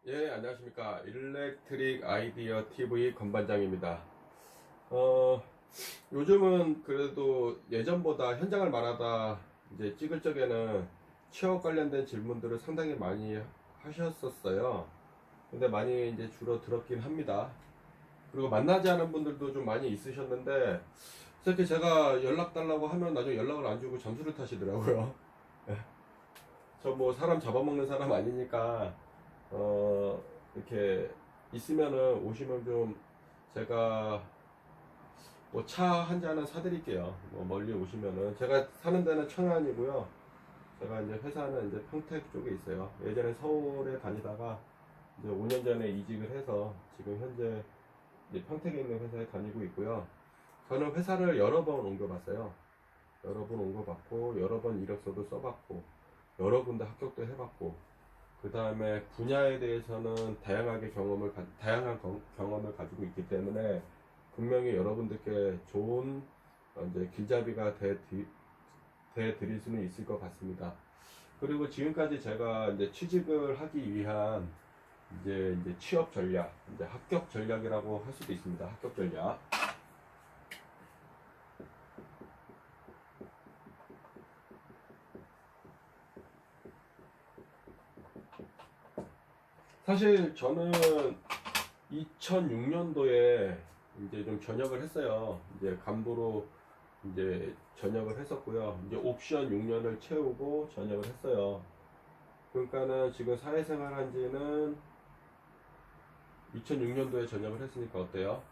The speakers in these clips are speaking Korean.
예, 안녕하십니까. 일렉트릭 아이디어 TV 건반장입니다. 요즘은 그래도 예전보다 현장을 말하다 이제 찍을 적에는 취업 관련된 질문들을 상당히 많이 하셨었어요. 근데 많이 이제 줄어들었긴 합니다. 그리고 만나지 않은 분들도 좀 많이 있으셨는데, 이렇게 제가 연락 달라고 하면 나중에 연락을 안 주고 잠수를 타시더라고요. 저 뭐 사람 잡아먹는 사람 아니니까 이렇게 있으면은 오시면 좀 제가 뭐 차 한 잔은 사드릴게요. 뭐 멀리 오시면은 제가 사는 데는 청안이고요. 제가 이제 회사는 이제 평택 쪽에 있어요. 예전에 서울에 다니다가 이제 5년 전에 이직을 해서 지금 현재 이제 평택에 있는 회사에 다니고 있고요. 저는 회사를 여러 번 옮겨봤어요. 여러 번 옮겨봤고 여러 번 이력서도 써봤고 여러 군데 합격도 해봤고 그 다음에 분야에 대해서는 다양한 경험을 가지고 있기 때문에 분명히 여러분들께 좋은 이제 길잡이가 돼 드릴 수는 있을 것 같습니다. 그리고 지금까지 제가 이제 취직을 하기 위한 이제 취업 전략, 이제 합격 전략이라고 할 수도 있습니다. 합격 전략. 사실 저는 2006년도에 이제 좀 전역을 했어요. 이제 간부로 이제 전역을 했었고요. 이제 옵션 6년을 채우고 전역을 했어요. 그러니까는 지금 사회생활 한 지는 2006년도에 전역을 했으니까 어때요?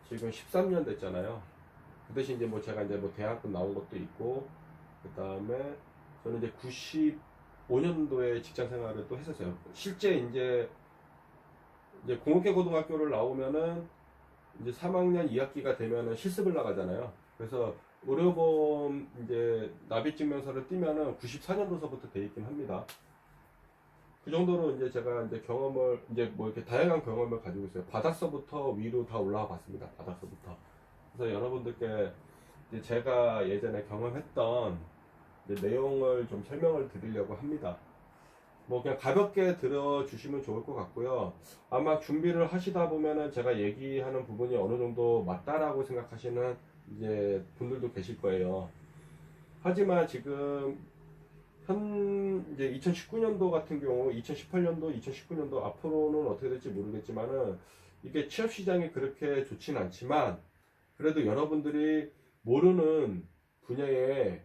지금 13년 됐잖아요. 그 대신 이제 뭐 제가 이제 뭐 대학교 나온 것도 있고, 그 다음에 저는 이제 95년도에 직장 생활을 또 했었어요. 실제 이제 공업계 고등학교를 나오면은 이제 3학년 2학기가 되면은 실습을 나가잖아요. 그래서 의료보험 이제 납입증명서를 띄면은 94년도서부터 돼 있긴 합니다. 그 정도로 이제 제가 이제 경험을 이제 뭐 이렇게 다양한 경험을 가지고 있어요. 바닥서부터 위로 다 올라와 봤습니다. 바닥서부터. 그래서 여러분들께 이제 제가 예전에 경험했던 이제 내용을 좀 설명을 드리려고 합니다. 뭐 그냥 가볍게 들어주시면 좋을 것 같고요. 아마 준비를 하시다 보면은 제가 얘기하는 부분이 어느 정도 맞다라고 생각하시는 이제 분들도 계실 거예요. 하지만 지금 이제 2019년도 같은 경우, 2018년도, 2019년도 앞으로는 어떻게 될지 모르겠지만은 이게 취업 시장이 그렇게 좋지는 않지만 그래도 여러분들이 모르는 분야에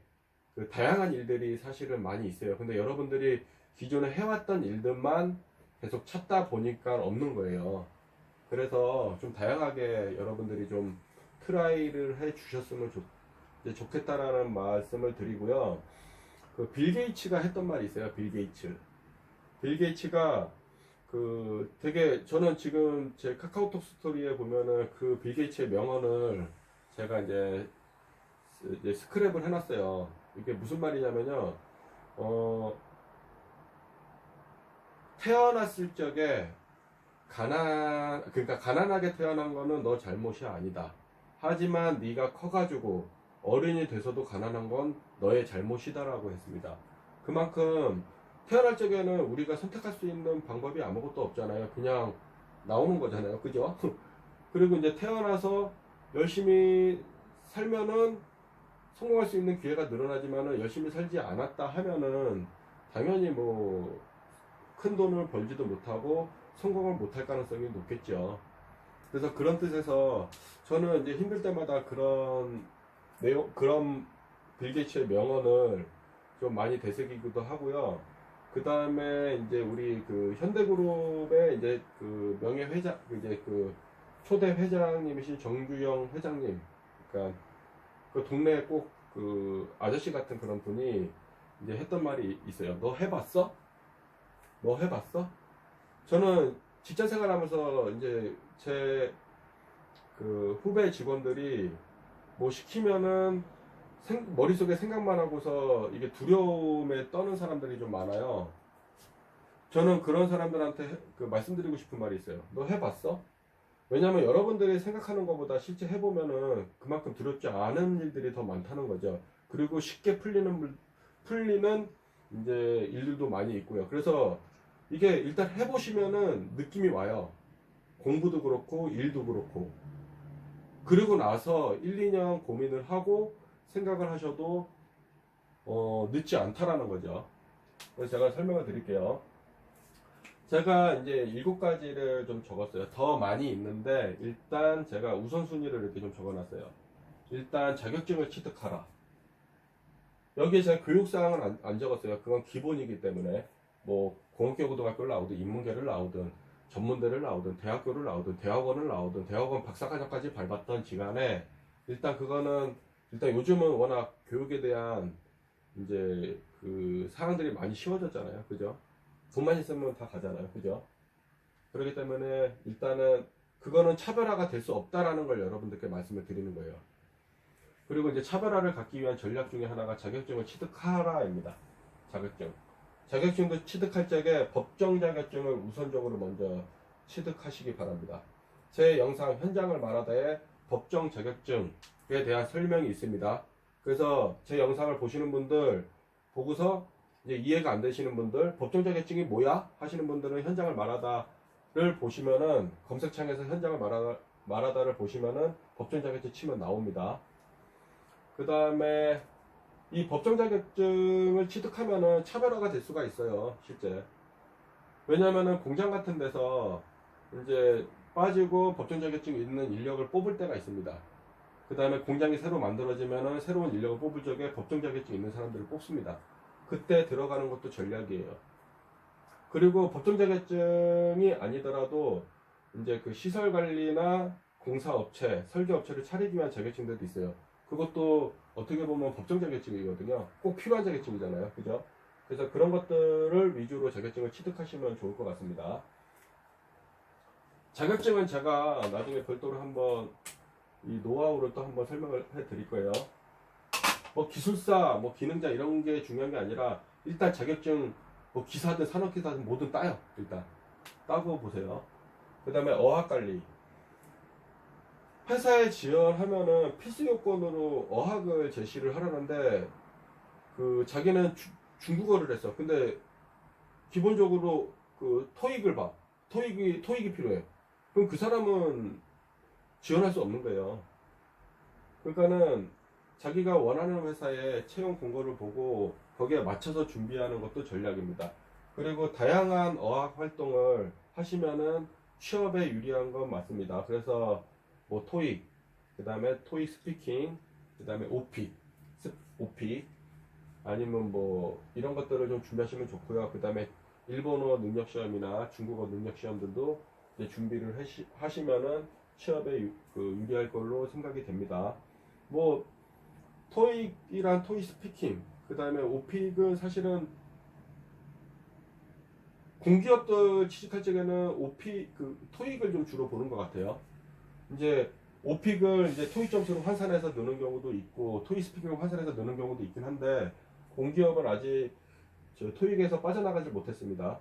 그 다양한 일들이 사실은 많이 있어요. 근데 여러분들이 기존에 해왔던 일들만 계속 찾다 보니까 없는 거예요. 그래서 좀 다양하게 여러분들이 좀 트라이를 해 주셨으면 좋겠다라는 말씀을 드리고요. 그 빌 게이츠가 했던 말이 있어요. 빌 게이츠. 빌 게이츠가 그 되게 저는 지금 제 카카오톡 스토리에 보면은 그 빌 게이츠의 명언을 제가 이제 스크랩을 해놨어요. 이게 무슨 말이냐면요. 어, 태어났을 적에 그러니까 가난하게 태어난 거는 너 잘못이 아니다. 하지만 네가 커가지고 어른이 돼서도 가난한 건 너의 잘못이다라고 했습니다. 그만큼 태어날 적에는 우리가 선택할 수 있는 방법이 아무것도 없잖아요. 그냥 나오는 거잖아요. 그죠? 그리고 이제 태어나서 열심히 살면은 성공할 수 있는 기회가 늘어나지만은 열심히 살지 않았다 하면은 당연히 뭐 큰 돈을 벌지도 못하고 성공을 못할 가능성이 높겠죠. 그래서 그런 뜻에서 저는 이제 힘들 때마다 그런 빌 게이츠의 명언을 좀 많이 되새기기도 하고요. 그 다음에 이제 우리 그 현대그룹의 이제 그 명예회장, 이제 그 초대 회장님이신 정주영 회장님, 그러니까 그 동네에 꼭 그 아저씨 같은 그런 분이 이제 했던 말이 있어요. 너 해봤어? 너 해봤어? 저는 직장 생활하면서 이제 제 그 후배 직원들이 뭐 시키면은 머릿속에 생각만 하고서 이게 두려움에 떠는 사람들이 좀 많아요. 저는 그런 사람들한테 그 말씀드리고 싶은 말이 있어요. 너 해봤어? 왜냐면 여러분들이 생각하는 것보다 실제 해보면은 그만큼 두렵지 않은 일들이 더 많다는 거죠. 그리고 쉽게 풀리는 이제 일들도 많이 있고요. 그래서 이게 일단 해보시면은 느낌이 와요. 공부도 그렇고 일도 그렇고. 그리고 나서 1, 2년 고민을 하고 생각을 하셔도 늦지 않다라는 거죠. 그래서 제가 설명을 드릴게요. 제가 이제 7가지를 좀 적었어요. 더 많이 있는데 일단 제가 우선순위를 이렇게 좀 적어놨어요. 일단 자격증을 취득하라. 여기에 제가 교육사항은 안 적었어요. 그건 기본이기 때문에 뭐 공업교고등학교를 나오든 인문계를 나오든 전문대를 나오든 대학교를 나오든 대학원을 나오든 대학원 박사과정까지 밟았던 지간에 일단 그거는 일단 요즘은 워낙 교육에 대한 이제 그 사항들이 많이 쉬워졌잖아요. 그죠? 돈만 있으면 다 가잖아요. 그죠? 그렇기 때문에 일단은 그거는 차별화가 될 수 없다라는 걸 여러분들께 말씀을 드리는 거예요. 그리고 이제 차별화를 갖기 위한 전략 중에 하나가 자격증을 취득하라입니다. 자격증. 자격증도 취득할 적에 법정 자격증을 우선적으로 먼저 취득하시기 바랍니다. 제 영상 현장을 말하다에 법정 자격증에 대한 설명이 있습니다. 그래서 제 영상을 보시는 분들 보고서 이제 이해가 안 되시는 분들 법정 자격증이 뭐야? 하시는 분들은 현장을 말하다를 보시면은 검색창에서 현장을 말하다를 보시면은 법정 자격증 치면 나옵니다. 그 다음에 이 법정 자격증을 취득하면은 차별화가 될 수가 있어요, 실제. 왜냐면은 공장 같은 데서 이제 빠지고 법정 자격증이 있는 인력을 뽑을 때가 있습니다. 그 다음에 공장이 새로 만들어지면은 새로운 인력을 뽑을 적에 법정 자격증 있는 사람들을 뽑습니다. 그때 들어가는 것도 전략이에요. 그리고 법정 자격증이 아니더라도 이제 그 시설 관리나 공사업체, 설계업체를 차리기 위한 자격증들도 있어요. 그것도 어떻게 보면 법정 자격증이거든요. 꼭 필요한 자격증이잖아요. 그죠? 그래서 그런 것들을 위주로 자격증을 취득하시면 좋을 것 같습니다. 자격증은 제가 나중에 별도로 한번 이 노하우를 또 한번 설명을 해 드릴 거예요. 뭐 기술사, 뭐 기능자 이런 게 중요한 게 아니라 일단 자격증 뭐 기사든 산업기사든 뭐든 따요. 일단 따고 보세요. 그 다음에 어학관리. 회사에 지원하면은 필수 요건으로 어학을 제시를 하라는데 그 자기는 중국어를 했어. 근데 기본적으로 그 토익을 봐. 토익이 필요해. 그럼 그 사람은 지원할 수 없는 거예요. 그러니까는 자기가 원하는 회사의 채용 공고를 보고 거기에 맞춰서 준비하는 것도 전략입니다. 그리고 다양한 어학 활동을 하시면은 취업에 유리한 건 맞습니다. 그래서 뭐 토익, 그 다음에 토익 스피킹, 그 다음에 오피 아니면 뭐 이런 것들을 좀 준비하시면 좋고요. 그 다음에 일본어 능력 시험이나 중국어 능력 시험들도 이제 준비를 하시면은 취업에 유리할 걸로 생각이 됩니다. 뭐 토익이란 토익 스피킹, 그 다음에 오픽은 사실은 공기업들 취직할 적에는 토익을 좀 주로 보는 것 같아요. 이제 오픽을 이제 토익 점수로 환산해서 넣는 경우도 있고 토익 스피킹을 환산해서 넣는 경우도 있긴 한데 공기업은 아직 저 토익에서 빠져나가지 못했습니다.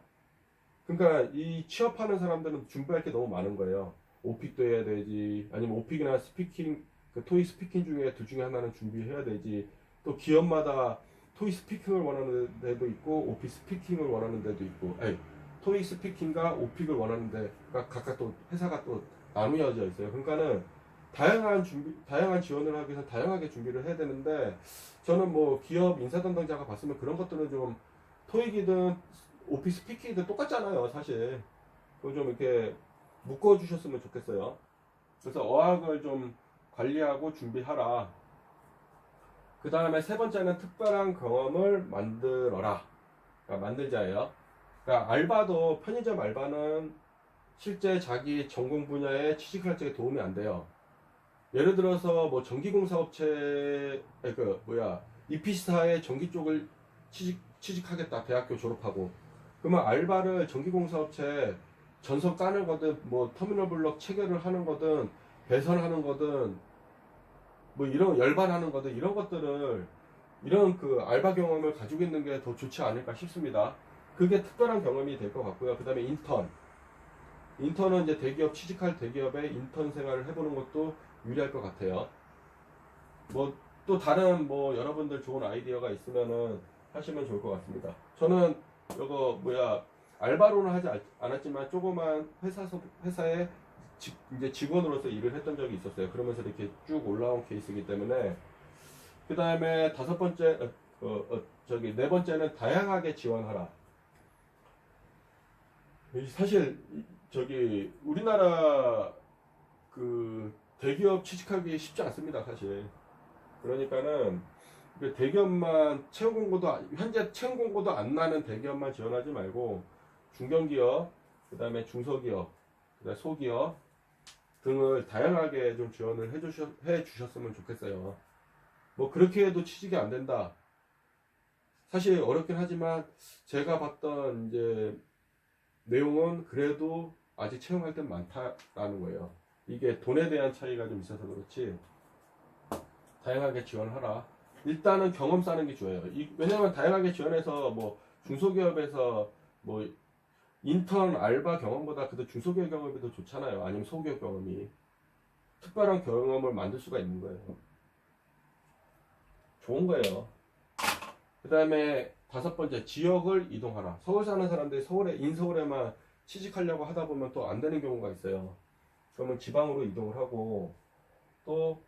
그러니까 이 취업하는 사람들은 준비할 게 너무 많은 거예요. 오픽도 해야 되지, 아니면 오픽이나 스피킹, 그 토익 스피킹 중에 둘 중에 하나는 준비해야 되지. 또 기업마다 토익 스피킹을 원하는 데도 있고 오픽 스피킹을 원하는 데도 있고, 토익 스피킹과 오픽을 원하는 데가 각각 또 회사가 또 나누어져 있어요. 그러니까는 다양한 지원을 하기 위해서 다양하게 준비를 해야 되는데, 저는 뭐 기업 인사 담당자가 봤으면 그런 것들은 좀 토익이든 오픽 스피킹이든 똑같잖아요, 사실. 그거 좀 이렇게 묶어주셨으면 좋겠어요. 그래서 어학을 좀 관리하고 준비하라. 그 다음에 세 번째는 특별한 경험을 만들어라. 그러니까 만들자예요. 그러니까 알바도, 편의점 알바는 실제 자기 전공 분야에 취직할 적에 도움이 안 돼요. 예를 들어서 뭐 전기공사업체, EPC사의 전기 쪽을 취직하겠다. 대학교 졸업하고. 그러면 알바를 전기공사업체 전선 까는 거든, 뭐 터미널 블록 체결을 하는 거든, 배선하는 거든, 뭐 이런 열반하는 거든, 이런 것들을, 이런 그 알바 경험을 가지고 있는 게 더 좋지 않을까 싶습니다. 그게 특별한 경험이 될 것 같고요. 그 다음에 인턴은 이제 취직할 대기업에 인턴 생활을 해보는 것도 유리할 것 같아요. 뭐 또 다른 뭐 여러분들 좋은 아이디어가 있으면은 하시면 좋을 것 같습니다. 저는 알바로는 하지 않았지만 조그만 회사에 이제 직원으로서 일을 했던 적이 있었어요. 그러면서 이렇게 쭉 올라온 케이스이기 때문에. 그 다음에 다섯 번째, 네 번째는 다양하게 지원하라. 사실 우리나라 그 대기업 취직하기 쉽지 않습니다, 사실. 그러니까는 그 대기업만 현재 채용 공고도 안 나는 대기업만 지원하지 말고 중견기업, 그 다음에 중소기업, 그다음에 소기업 등을 다양하게 좀 지원을 해 주셨으면 좋겠어요. 뭐 그렇게 해도 취직이 안 된다. 사실 어렵긴 하지만 제가 봤던 이제 내용은 그래도 아직 채용할 때 많다라는 거예요. 이게 돈에 대한 차이가 좀 있어서 그렇지 다양하게 지원하라. 일단은 경험 쌓는 게 좋아요. 왜냐면 다양하게 지원해서 뭐 중소기업에서 뭐 인턴 알바 경험보다 그래도 중소기업 경험이 더 좋잖아요. 아니면 소기업 경험이 특별한 경험을 만들 수가 있는 거예요. 좋은 거예요. 그 다음에 다섯 번째, 지역을 이동하라. 서울 사는 사람들이 인서울에만 취직하려고 하다 보면 또 안 되는 경우가 있어요. 그러면 지방으로 이동을 하고, 또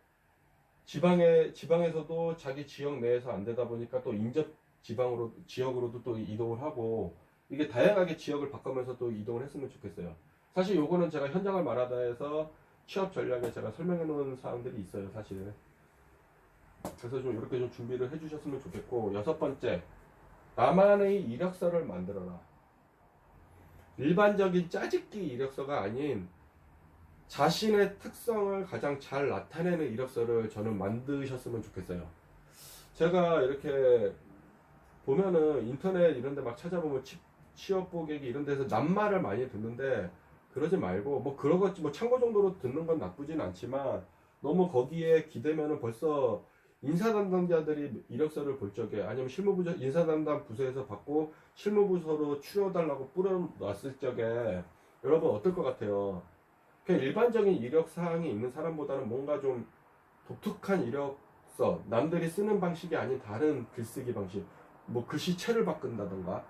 지방에서도 자기 지역 내에서 안 되다 보니까 또 인접 지역으로도 또 이동을 하고, 이게 다양하게 지역을 바꾸면서 또 이동을 했으면 좋겠어요. 사실 요거는 제가 현장을 말하다 해서 취업 전략에 제가 설명해 놓은 사항들이 있어요, 사실. 그래서 좀 이렇게 좀 준비를 해 주셨으면 좋겠고, 여섯 번째, 나만의 이력서를 만들어라. 일반적인 짜집기 이력서가 아닌 자신의 특성을 가장 잘 나타내는 이력서를 저는 만드셨으면 좋겠어요. 제가 이렇게 보면은 인터넷 이런 데 막 찾아보면 취업 보객이 이런 데서 낱말을 많이 듣는데, 그러지 말고 뭐 그러겠지, 뭐 참고 정도로 듣는 건 나쁘진 않지만 너무 거기에 기대면은 벌써 인사 담당자들이 이력서를 볼 적에, 아니면 인사 담당 부서에서 받고 실무부서로 추려달라고 뿌려놨을 적에 여러분 어떨 것 같아요? 그냥 일반적인 이력 사항이 있는 사람보다는 뭔가 좀 독특한 이력서, 남들이 쓰는 방식이 아닌 다른 글쓰기 방식, 뭐 글씨체를 바꾼다던가.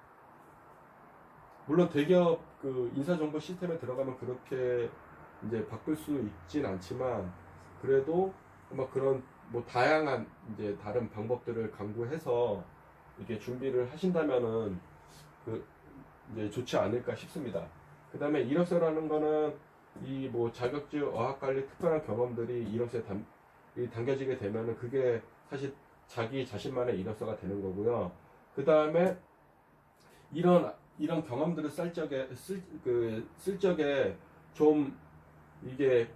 물론 대기업 그 인사정보 시스템에 들어가면 그렇게 이제 바꿀 수 있진 않지만, 그래도 막 그런 뭐 다양한 이제 다른 방법들을 강구해서 이렇게 준비를 하신다면은 그 이제 좋지 않을까 싶습니다. 그 다음에 이력서라는 거는 이 뭐 자격증, 어학관리 특별한 경험들이 이력서에 담겨지게 되면은 그게 사실 자기 자신만의 이력서가 되는 거고요. 그 다음에 이런 경험들을 쓸 적에 좀 이게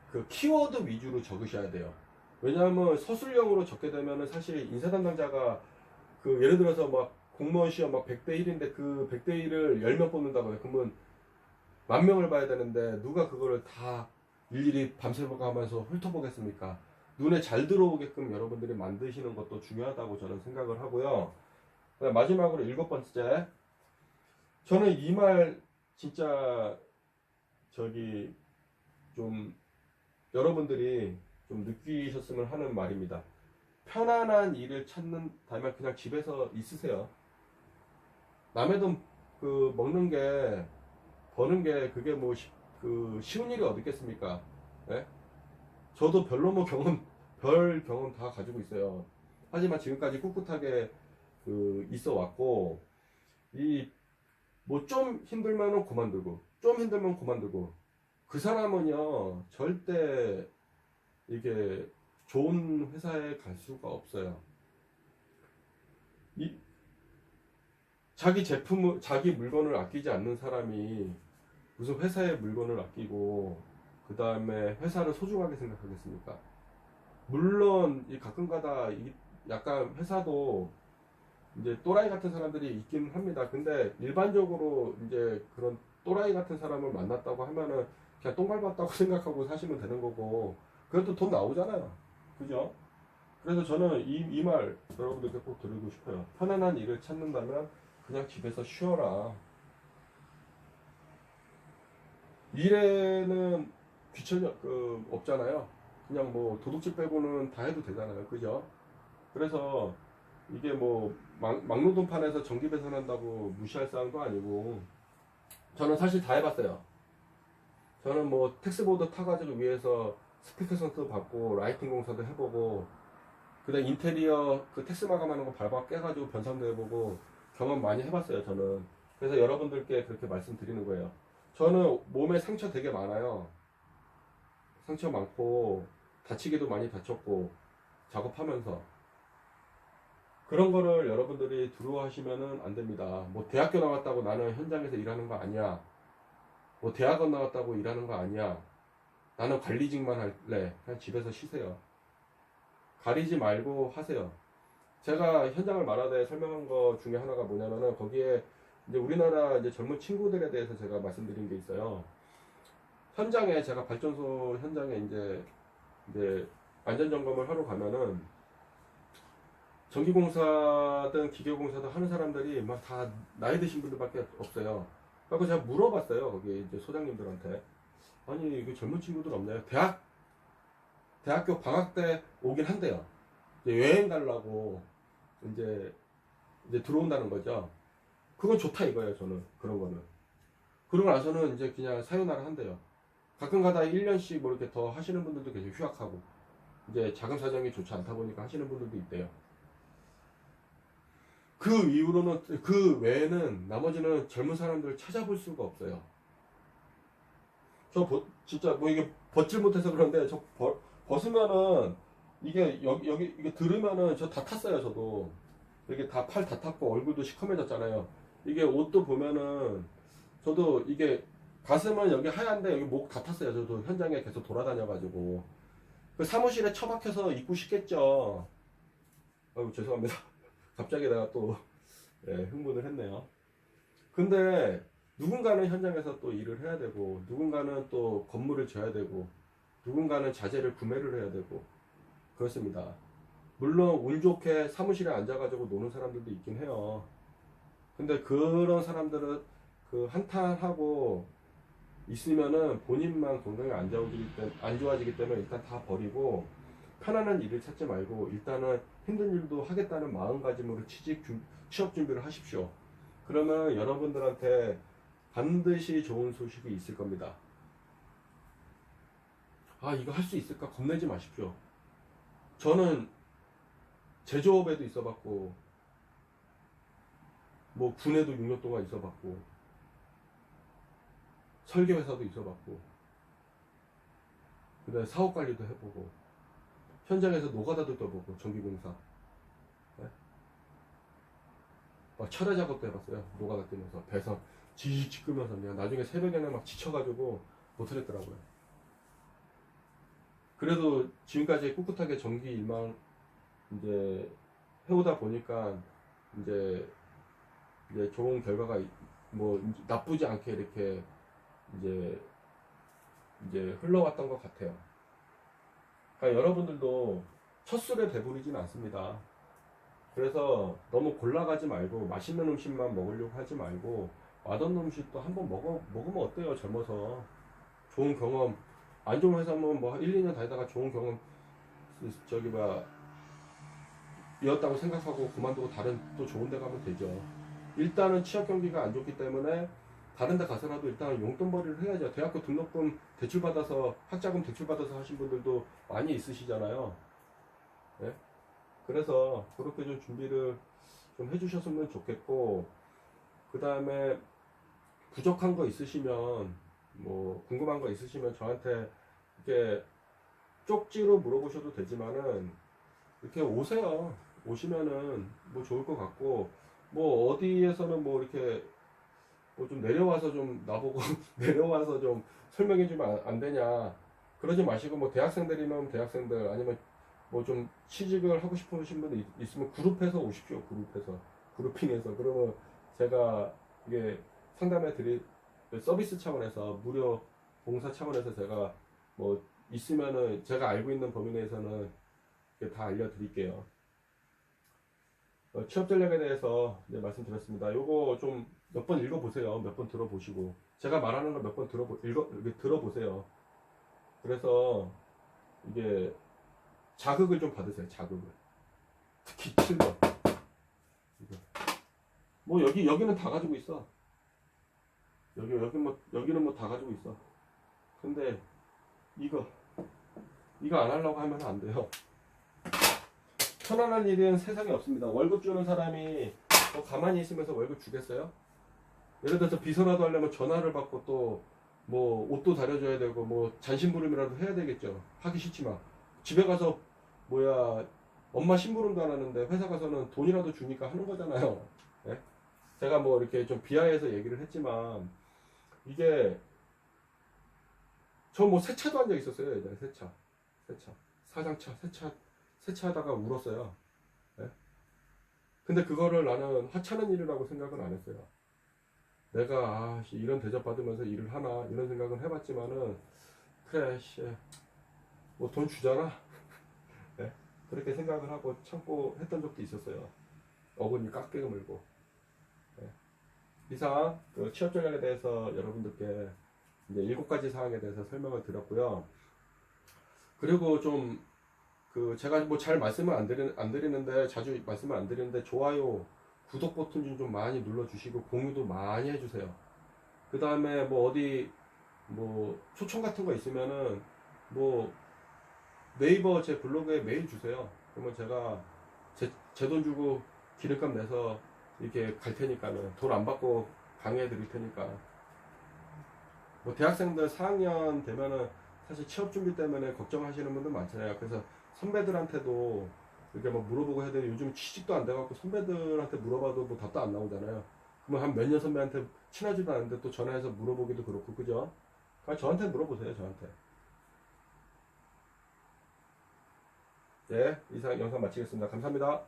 그 키워드 위주로 적으셔야 돼요. 왜냐하면 서술형으로 적게 되면은 사실 인사 담당자가 그 예를 들어서 막 공무원 시험 막 100대 1인데 그 100대 1을 10명 뽑는다고 해요. 그러면 10,000명을 봐야 되는데 누가 그거를 다 일일이 밤새가면서 훑어보겠습니까? 눈에 잘 들어오게끔 여러분들이 만드시는 것도 중요하다고 저는 생각을 하고요. 마지막으로 일곱 번째, 저는 이 말 진짜 좀 여러분들이 좀 느끼셨으면 하는 말입니다. 편안한 일을 찾는다면 그냥 집에서 있으세요. 남의 돈 먹는 게, 버는 게 그게 뭐 쉬운 일이 어디 있겠습니까? 예? 저도 별로 뭐 별 경험 다 가지고 있어요. 하지만 지금까지 꿋꿋하게 있어 왔고, 뭐 좀 힘들면은 그만두고, 좀 힘들면 그만두고, 그 사람은요 절대 이게 좋은 회사에 갈 수가 없어요. 자기 물건을 아끼지 않는 사람이 무슨 회사의 물건을 아끼고 그 다음에 회사를 소중하게 생각하겠습니까? 물론 가끔가다 약간 회사도 이제 또라이 같은 사람들이 있긴 합니다. 근데 일반적으로 이제 그런 또라이 같은 사람을 만났다고 하면은 그냥 똥 밟았다고 생각하고 사시면 되는 거고, 그래도 돈 나오잖아요. 그죠? 그래서 저는 이 말 여러분들께 꼭 드리고 싶어요. 편안한 일을 찾는다면 그냥 집에서 쉬어라. 일에는 없잖아요. 그냥 뭐 도둑질 빼고는 다 해도 되잖아요. 그죠? 그래서 이게 뭐 막노동판에서 전기 배선한다고 무시할 사항도 아니고, 저는 사실 다 해봤어요. 저는 뭐 텍스보드 타가지고 위에서 스피커선도 받고 라이팅 공사도 해보고 그다음 인테리어 그 텍스 마감하는 거 발박 깨가지고 변상도 해보고 경험 많이 해봤어요. 저는 그래서 여러분들께 그렇게 말씀드리는 거예요. 저는 몸에 상처 되게 많아요. 상처 많고 다치기도 많이 다쳤고 작업하면서 그런 거를 여러분들이 두려워하시면은 안 됩니다. 뭐 대학교 나왔다고 나는 현장에서 일하는 거 아니야. 뭐 대학원 나왔다고 일하는 거 아니야. 나는 관리직만 할래. 그냥 집에서 쉬세요. 가리지 말고 하세요. 제가 현장을 말하되 설명한 거 중에 하나가 뭐냐면은 거기에 이제 우리나라 이제 젊은 친구들에 대해서 제가 말씀드린 게 있어요. 현장에 제가 발전소 현장에 이제 안전 점검을 하러 가면은 전기공사든 기계공사든 하는 사람들이 막 다 나이 드신 분들밖에 없어요. 그래서 제가 물어봤어요. 거기 이제 소장님들한테. 아니, 이거 젊은 친구들 없나요? 대학교 방학 때 오긴 한대요. 이제 여행 가려고 이제 들어온다는 거죠. 그건 좋다 이거예요, 저는. 그런 거는. 그러고 나서는 이제 그냥 사요나라 한대요. 가끔 가다 1년씩 뭐 이렇게 더 하시는 분들도 계속 휴학하고, 이제 자금 사정이 좋지 않다 보니까 하시는 분들도 있대요. 그 이후로는, 그 외에는 나머지는 젊은 사람들을 찾아볼 수가 없어요. 진짜 뭐 이게 벗질 못해서 그런데 벗으면은 이게 여기 이게 들으면은 저 다 탔어요, 저도. 이게 다 팔 다 탔고 얼굴도 시커매졌잖아요. 이게 옷도 보면은 저도 이게 가슴은 여기 하얀데 여기 목 다 탔어요. 저도 현장에 계속 돌아다녀가지고 그 사무실에 처박혀서 입고 싶겠죠. 아이고 죄송합니다. 갑자기 내가 또 흥분을 했네요. 근데 누군가는 현장에서 또 일을 해야 되고 누군가는 또 건물을 져야 되고 누군가는 자재를 구매를 해야 되고 그렇습니다. 물론 운 좋게 사무실에 앉아가지고 노는 사람들도 있긴 해요. 근데 그런 사람들은 그 한탄하고 있으면은 본인만 건강이 안 좋아지기 때문에 일단 다 버리고 편안한 일을 찾지 말고 일단은 힘든 일도 하겠다는 마음가짐으로 취업 준비를 하십시오. 그러면 여러분들한테 반드시 좋은 소식이 있을 겁니다. 아, 이거 할 수 있을까? 겁내지 마십시오. 저는 제조업에도 있어봤고, 뭐 군에도 6년 동안 있어봤고, 설계회사도 있어봤고, 그다음에 사업관리도 해보고, 현장에서 노가다도 떠보고, 전기공사. 네? 막 철야 작업도 해봤어요. 노가다 뛰면서 배선 지직 끄면서 그냥 나중에 새벽에는 막 지쳐가지고 못하겠더라고요. 그래도 지금까지 꿋꿋하게 전기 일만 이제 해오다 보니까 이제 좋은 결과가 뭐 나쁘지 않게 이렇게 이제 흘러왔던 것 같아요. 그러니까 여러분들도 첫 술에 배부르진 않습니다. 그래서 너무 골라가지 말고 맛있는 음식만 먹으려고 하지 말고 맛없는 음식도 한번 먹으면 어때요? 젊어서 좋은 경험. 안 좋은 회사면 뭐 1, 2년 다니다가 좋은 경험 이었다고 생각하고 그만두고 다른 또 좋은 데 가면 되죠. 일단은 취업 경기가 안 좋기 때문에 다른 데 가서라도 일단 용돈벌이를 해야죠. 대학교 등록금 대출받아서 학자금 대출받아서 하신 분들도 많이 있으시잖아요. 네? 그래서 그렇게 좀 준비를 좀 해주셨으면 좋겠고, 그 다음에 부족한 거 있으시면 뭐 궁금한 거 있으시면 저한테 이렇게 쪽지로 물어보셔도 되지만은 이렇게 오세요. 오시면은 뭐 좋을 것 같고, 뭐 어디에서는 뭐 이렇게 뭐 좀 내려와서 좀 나보고 내려와서 좀 설명해 주면 안 되냐 그러지 마시고, 뭐 대학생들이면 대학생들 아니면 뭐 좀 취직을 하고 싶으신 분들 있으면 그룹해서 오십시오. 그룹핑해서. 그러면 제가 이게 상담해 드릴 서비스 차원에서 무료 봉사 차원에서 제가 뭐 있으면은 제가 알고 있는 범위 내에서는 다 알려드릴게요. 취업 전략에 대해서 말씀드렸습니다. 요거 좀 몇 번 읽어보세요. 몇 번 들어보시고 제가 말하는 거 몇 번 들어보세요. 그래서 이게 자극을 좀 받으세요. 자극을. 특히 7번. 뭐 여기는 다 가지고 있어. 여기는 뭐 다 가지고 있어. 근데 이거 안 하려고 하면 안 돼요. 편안한 일은 세상에 없습니다. 월급 주는 사람이 뭐 가만히 있으면서 월급 주겠어요? 예를 들어서 비서라도 하려면 전화를 받고 또 뭐 옷도 다려줘야 되고 뭐 잔심부름이라도 해야 되겠죠. 하기 싫지만 집에 가서 뭐야 엄마 심부름도 안 하는데 회사 가서는 돈이라도 주니까 하는 거잖아요. 예? 제가 뭐 이렇게 좀 비하해서 얘기를 했지만 이게 저 뭐 세차도 한 적 있었어요. 예전에 세차 사장차 세차하다가 울었어요. 예? 근데 그거를 나는 하찮은 일이라고 생각은 안 했어요. 내가 이런 대접 받으면서 일을 하나 이런 생각은 해봤지만은 그래 뭐 돈 주잖아. 네? 그렇게 생각을 하고 참고 했던 적도 있었어요. 어금니 깎게 물고. 네. 이상 그 취업 전략에 대해서 여러분들께 이제 7가지 사항에 대해서 설명을 드렸고요. 그리고 좀 그 제가 뭐 잘 말씀을 안 드리는데 자주 말씀을 안 드리는데 좋아요, 구독 버튼 좀 많이 눌러주시고 공유도 많이 해주세요. 그 다음에 뭐 어디 뭐 초청 같은 거 있으면은 뭐 네이버 제 블로그에 메일 주세요. 그러면 제가 제 돈 주고 기름값 내서 이렇게 갈 테니까는 돈 안 받고 강의해 드릴 테니까. 뭐 대학생들 4학년 되면은 사실 취업 준비 때문에 걱정하시는 분들 많잖아요. 그래서 선배들한테도 이렇게 뭐 물어보고 해야 되는데 요즘 취직도 안 돼갖고 선배들한테 물어봐도 뭐 답도 안 나오잖아요. 그러면 한 몇 년 선배한테 친하지도 않은데 또 전화해서 물어보기도 그렇고, 그죠? 그냥 저한테 물어보세요, 저한테. 네, 이상 영상 마치겠습니다. 감사합니다.